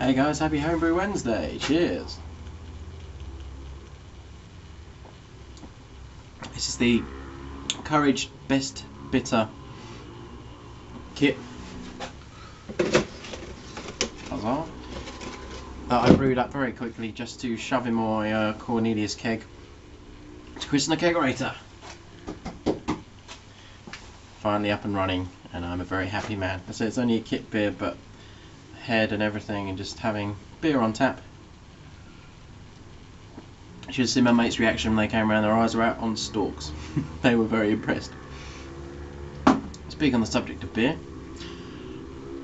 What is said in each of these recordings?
Hey guys, happy Homebrew Wednesday. Cheers. This is the Courage Best Bitter kit that I brewed up very quickly just to shove in my Cornelius keg to christen the kegerator. Finally up and running, and I'm a very happy man. So it's only a kit beer, but head and everything, and just having beer on tap. You should have seen my mate's reaction when they came around. Their eyes were out on stalks. They were very impressed. Speaking on the subject of beer,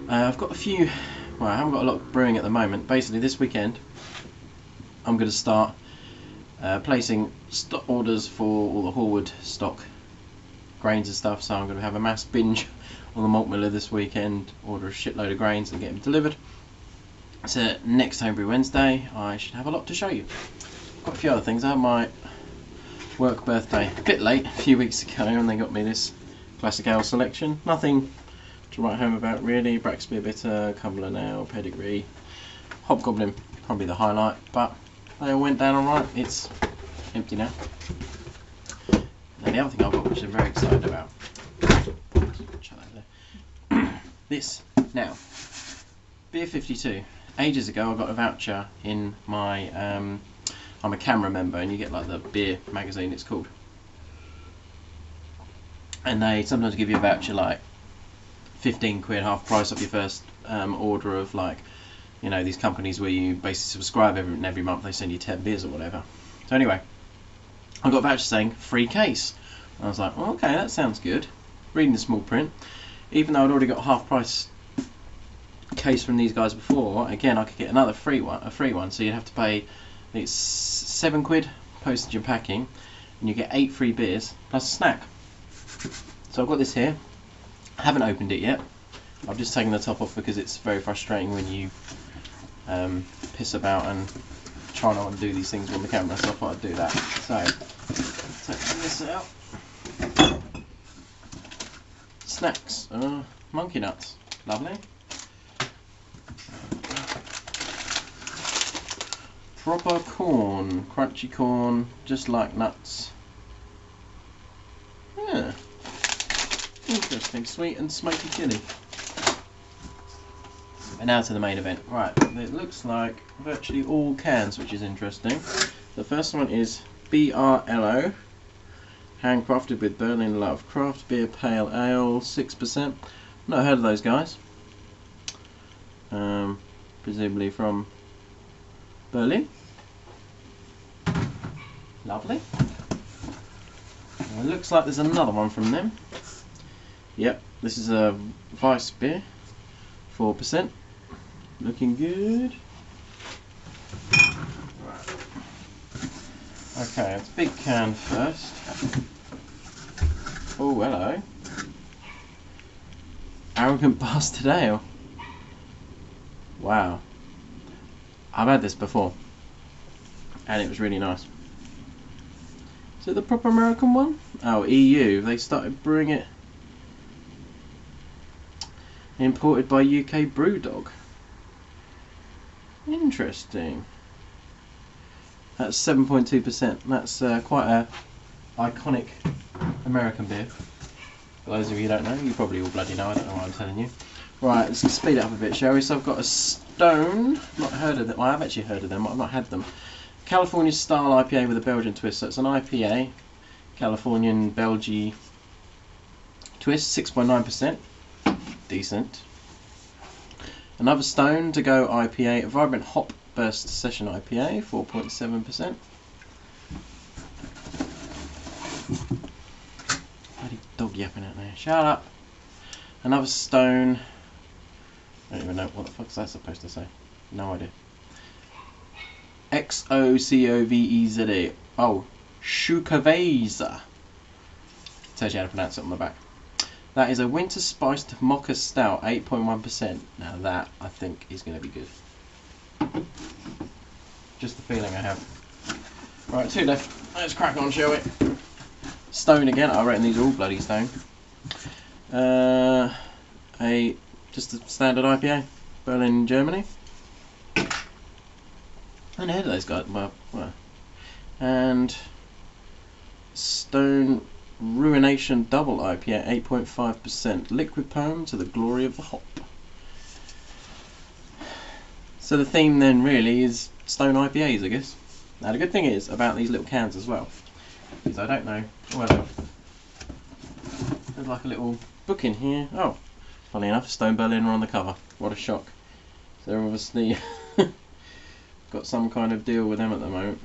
I've got a few, well, I haven't got a lot brewing at the moment. Basically this weekend I'm going to start placing stock orders for all the Horwood stock grains and stuff, so I'm going to have a mass binge on the malt miller this weekend, order a shitload of grains and get them delivered. So next Homebrew Wednesday I should have a lot to show you. Got a few other things. I had my work birthday a bit late, a few weeks ago, and they got me this classic ale selection. Nothing to write home about really. Braxby Bitter, Cumberland Ale, Pedigree, Hobgoblin, probably the highlight, but they all went down alright. It's empty now. And the other thing I've got, which I'm very excited about, this now, Beer 52. Ages ago I got a voucher in my, I'm a camera member, and you get like the beer magazine it's called, and they sometimes give you a voucher like 15 quid, half price off your first order of, like, you know, these companies where you basically subscribe every month, they send you 10 beers or whatever. So anyway, I got a voucher saying free case. I was like, well, okay, that sounds good. Reading the small print, even though I'd already got a half price case from these guys before, again I could get another free one. So you'd have to pay, it's 7 quid postage and packing, and you get 8 free beers plus a snack. So I've got this here. I haven't opened it yet. I've just taken the top off because it's very frustrating when you piss about and try not to do these things on the camera, so I thought I'd do that. So taking this out. Snacks, monkey nuts, lovely. Proper corn, crunchy corn, just like nuts. Yeah, interesting, sweet and smoky chili. And now to the main event. Right, it looks like virtually all cans, which is interesting. The first one is BRLO, handcrafted with Berlin Love, craft beer pale ale, 6%. Not heard of those guys. Presumably from Berlin. Lovely. It looks like there's another one from them. Yep, this is a Weiss beer, 4%. Looking good. Right. Okay, it's big can first. Oh, hello. Arrogant Bastard Ale. Wow. I've had this before, and it was really nice. Is it the proper American one? Oh, EU. They started brewing it. Imported by UK Brewdog. Interesting. That's 7.2%. That's quite a iconic American beer. For those of you who don't know, you probably all bloody know. I don't know why I'm telling you. Right, let's speed it up a bit, shall we? So I've got a Stone. Not heard of them. Well, I've actually heard of them. I've not had them. California style IPA with a Belgian twist. So it's an IPA, Californian Belgian twist, 6.9%. Decent. Another Stone to go IPA, a Vibrant Hop Burst Session IPA, 4.7%. Bloody dog yapping out there. Shut up. Another Stone. I don't even know what the fuck's that supposed to say. No idea. XOCOVEZA. Oh, Shukaveza. Tells you how to pronounce it on the back. That is a winter spiced mocha stout, 8.1%. Now that, I think, is going to be good. Just the feeling I have. Right, 2 left. Let's crack on, shall we? Stone again. I reckon these are all bloody Stone. Just a standard IPA, Berlin, Germany. I haven't heard of those guys. Well, and Stone Ruination Double IPA, 8.5%. Liquid poem to the glory of the hop. So the theme then really is Stone IPAs, I guess. Now the good thing is about these little cans as well, is I don't know, well, there's like a little book in here. Oh, funny enough, Stone Berliner on the cover. What a shock. So they're obviously got some kind of deal with them at the moment.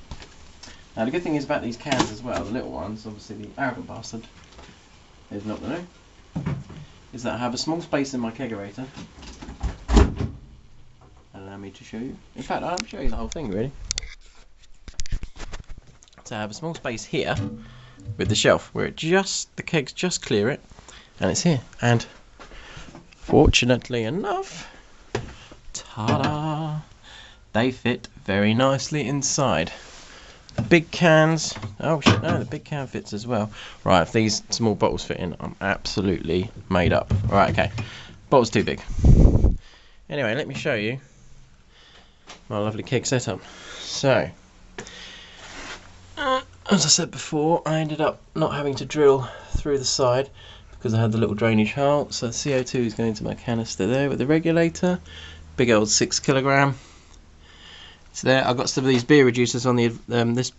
Now the good thing is about these cans as well, the little ones, obviously the arrogant bastard is not the know, is that I have a small space in my kegerator. Allow me to show you. In fact, I'll show you the whole thing really. So I have a small space here with the shelf where it the kegs just clear it, and it's here. And fortunately enough, ta-da! They fit very nicely inside. The big cans, oh shit, no, the big can fits as well. Right, if these small bottles fit in, I'm absolutely made up. Right, okay, bottle's too big. Anyway, let me show you my lovely keg setup. So, as I said before, I ended up not having to drill through the side because I had the little drainage hole. So the CO2 is going into my canister there with the regulator. Big old 6 kilogram. So there, I've got some of these beer reducers on the this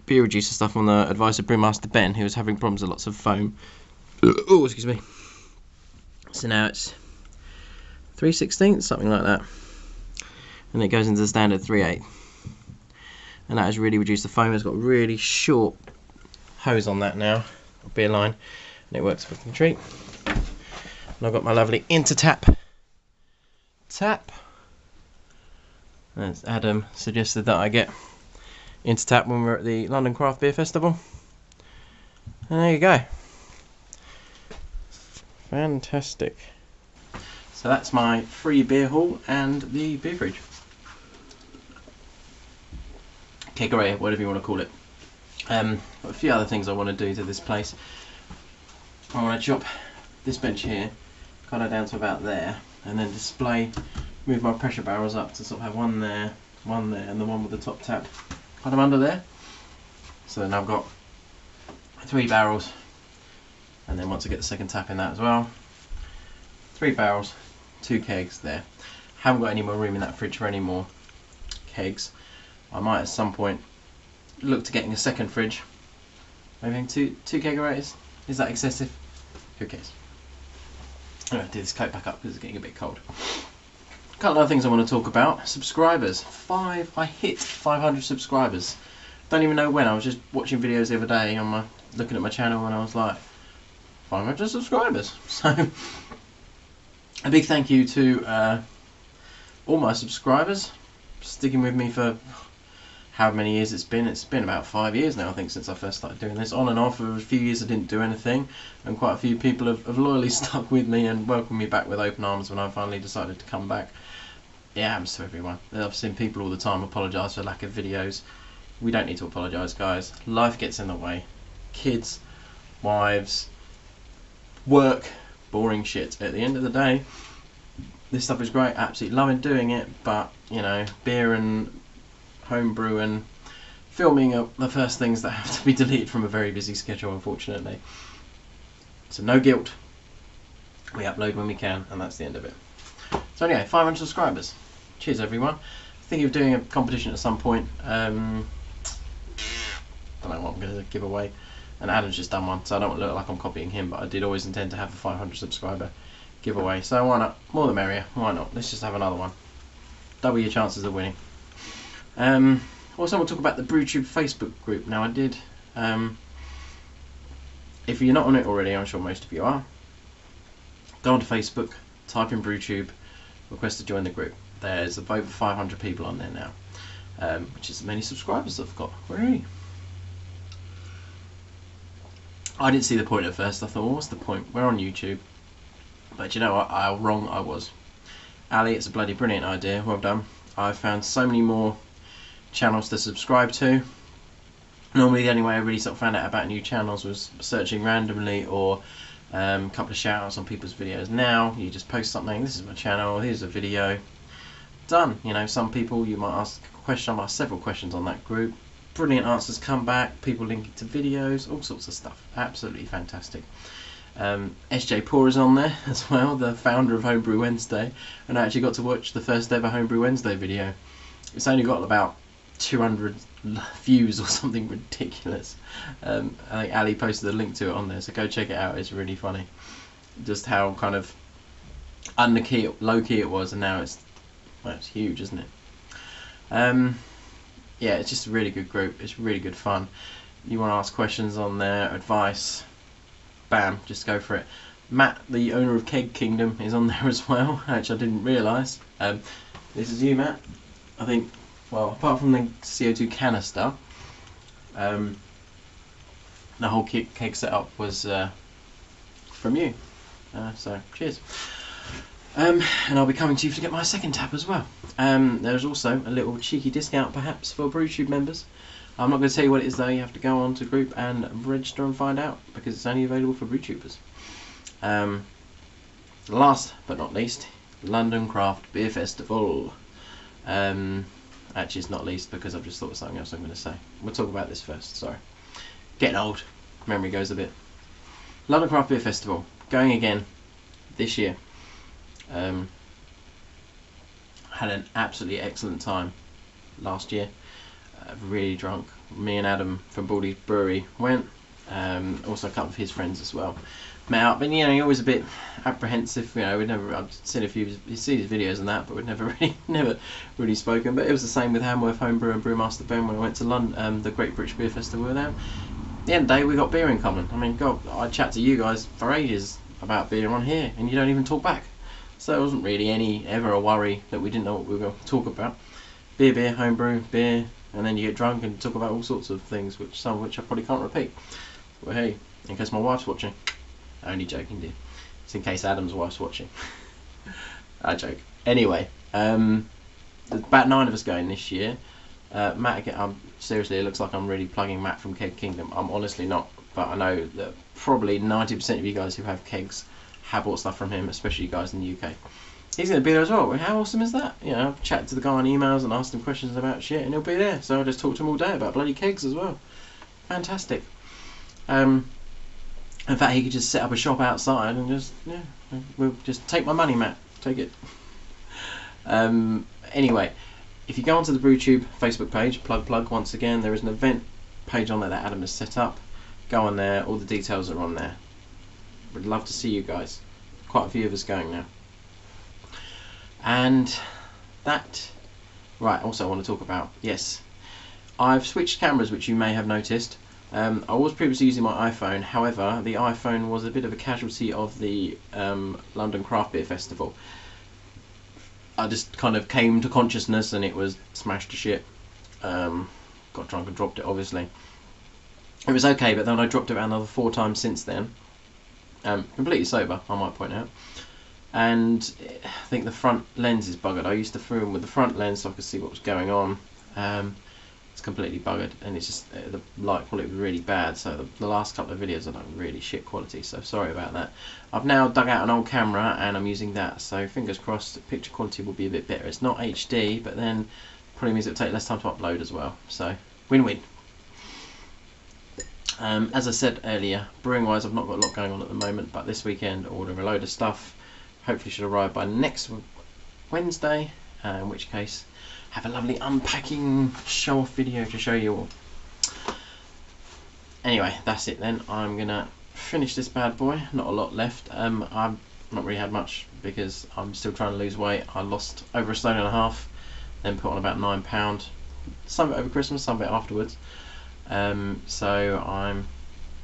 beer reducer stuff on the advice of Brewmaster Ben, who was having problems with lots of foam. Oh, excuse me. So now it's 3/16, something like that, and it goes into the standard 3/8, and that has really reduced the foam. It's got a really short hose on that now, a beer line, and it works with a treat. And I've got my lovely Intertap tap. As Adam suggested that I get Intertap when we're at the London Craft Beer Festival. And there you go. Fantastic. So that's my free beer hall and the beer fridge. Kegerator, whatever you want to call it. A few other things I want to do to this place. I want to chop this bench here, kind of down to about there, and then move my pressure barrels up to sort of have one there, and the one with the top tap kind of under there. So then I've got 3 barrels, and then once I get the second tap in that as well, 3 barrels, 2 kegs there. Haven't got any more room in that fridge for any more kegs. I might at some point look to getting a second fridge. Maybe two kegerators. Is that excessive? Who cares? I'm going to do this coat back up because it's getting a bit cold. A couple of other things I want to talk about. Subscribers. I hit 500 subscribers. Don't even know when. I was just watching videos the other day on looking at my channel, and I was like, 500 subscribers. So a big thank you to all my subscribers, sticking with me for how many years it's been. It's been about 5 years now, I think, since I first started doing this. On and off, for a few years I didn't do anything, and quite a few people have loyally stuck with me and welcomed me back with open arms when I finally decided to come back. It happens to everyone. I've seen people all the time apologise for lack of videos. We don't need to apologise, guys. Life gets in the way. Kids, wives, work, boring shit. At the end of the day, this stuff is great, absolutely loving doing it, but, you know, beer and homebrew and filming are the first things that have to be deleted from a very busy schedule, unfortunately. So no guilt. We upload when we can, and that's the end of it. So anyway, 500 subscribers. Cheers, everyone. Thinking of doing a competition at some point. Don't know what I'm going to give away. And Adam's just done one, so I don't want to look like I'm copying him, but I did always intend to have a 500 subscriber giveaway. So why not? More the merrier. Why not? Let's just have another one. Double your chances of winning. Also, we'll talk about the BrewTube Facebook group. Now, I did. If you're not on it already, I'm sure most of you are. Go onto Facebook, type in BrewTube, request to join the group. There's over 500 people on there now, which is as many subscribers I've got. Really? I didn't see the point at first. I thought, well, what's the point? We're on YouTube. But you know what? How wrong I was. Ali, it's a bloody brilliant idea. Well done. I've found so many more channels to subscribe to. Normally the only way I really sort of found out about new channels was searching randomly, or a couple of shout outs on people's videos. Now you just post something, this is my channel, here's a video, done. You know, some people you might ask a question. I asked several questions on that group. Brilliant answers come back. People linking to videos, all sorts of stuff. Absolutely fantastic. SJ Poor is on there as well, the founder of Homebrew Wednesday, and I actually got to watch the first ever Homebrew Wednesday video. It's only got about 200 views or something ridiculous. I think Ali posted a link to it on there, so go check it out. It's really funny. Just how kind of low key it was, and now it's huge, isn't it? Yeah, it's just a really good group. It's really good fun. You want to ask questions on there, advice, bam, just go for it. Matt, the owner of Keg Kingdom, is on there as well, which I didn't realise. This is you, Matt. I think, well, apart from the CO2 canister, the whole keg setup was from you. So, cheers. And I'll be coming to you to get my second tap as well. There's also a little cheeky discount perhaps for BrewTube members. I'm not going to tell you what it is though. You have to go on to group and register and find out, because it's only available for BrewTubers. Last but not least, London Craft Beer Festival. Actually it's not least because I've just thought of something else I'm going to say. We'll talk about this first, sorry. Getting old, memory goes a bit. London Craft Beer Festival, going again this year. Had an absolutely excellent time last year. Really drunk. Me and Adam from Baldy's Brewery went. Also a couple of his friends as well. Met up, and you know, you're always a bit apprehensive. You know, I've seen his videos and that, but we'd never really spoken. But it was the same with Hamworth Homebrew and Brewmaster Ben when I went to London, the Great British Beer Festival with them. At the end of the day, we got beer in common. I mean, God, I chat to you guys for ages about beer on here, and you don't even talk back. So it wasn't really ever a worry that we didn't know what we were going to talk about. Beer, homebrew, beer, and then you get drunk and talk about all sorts of things, some of which I probably can't repeat. Well, hey, in case my wife's watching. Only joking, dear. It's in case Adam's wife's watching. I joke. Anyway, there's about 9 of us going this year. Matt, seriously, it looks like I'm really plugging Matt from Keg Kingdom. I'm honestly not, but I know that probably 90% of you guys who have kegs have bought stuff from him, especially you guys in the UK. He's going to be there as well. How awesome is that? You know, I've chatted to the guy on emails and asked him questions about shit, and he'll be there. So I'll just talk to him all day about bloody kegs as well. Fantastic. In fact, he could just set up a shop outside and just, yeah, we'll just take my money, Matt. Take it. Anyway, if you go onto the BrewTube Facebook page, plug once again, there is an event page on there that Adam has set up. Go on there, all the details are on there. Would love to see you guys. Quite a few of us going now. And that, right, also I want to talk about, yes, I've switched cameras, which you may have noticed. I was previously using my iPhone, however, the iPhone was a bit of a casualty of the London Craft Beer Festival. I just kind of came to consciousness and it was smashed to shit. Got drunk and dropped it, obviously. It was okay, but then I dropped it about another 4 times since then. Completely sober, I might point out. And I think the front lens is buggered. I used to film with the front lens so I could see what was going on. It's completely buggered, and it's just the light quality was really bad, so the last couple of videos are like really shit quality, so sorry about that. I've now dug out an old camera and I'm using that, so fingers crossed the picture quality will be a bit better. It's not HD, but then probably means it'll take less time to upload as well, so win-win. As I said earlier, brewing wise I've not got a lot going on at the moment, but this weekend ordering a load of stuff. Hopefully should arrive by next Wednesday, in which case have a lovely unpacking show off video to show you all. Anyway, that's it then. I'm gonna finish this bad boy. Not a lot left. I've not really had much because I'm still trying to lose weight. I lost over 1.5 stone, then put on about £9. Some of it over Christmas, some of it afterwards. So I'm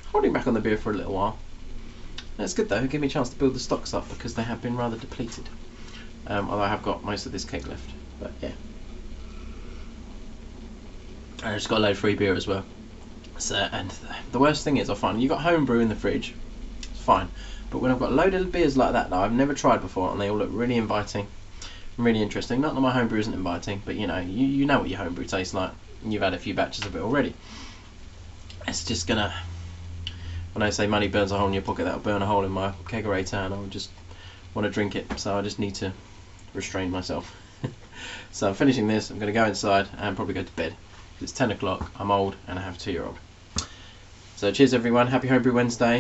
holding back on the beer for a little while. That's good though, give me a chance to build the stocks up because they have been rather depleted. Although I have got most of this keg left, but yeah. And I just got a load of free beer as well. So, and the worst thing is I find you got homebrew in the fridge, it's fine. But when I've got a load of beers like that I've never tried before and they all look really inviting, really interesting. Not that my homebrew isn't inviting, but you know, you know what your homebrew tastes like. And you've had a few batches of it already. It's just gonna, when I say money burns a hole in your pocket, that'll burn a hole in my kegerator and I'll just want to drink it, so I just need to restrain myself. So I'm finishing this, I'm going to go inside and probably go to bed. It's 10 o'clock, I'm old and I have a 2-year-old. So cheers everyone, happy Homebrew Wednesday.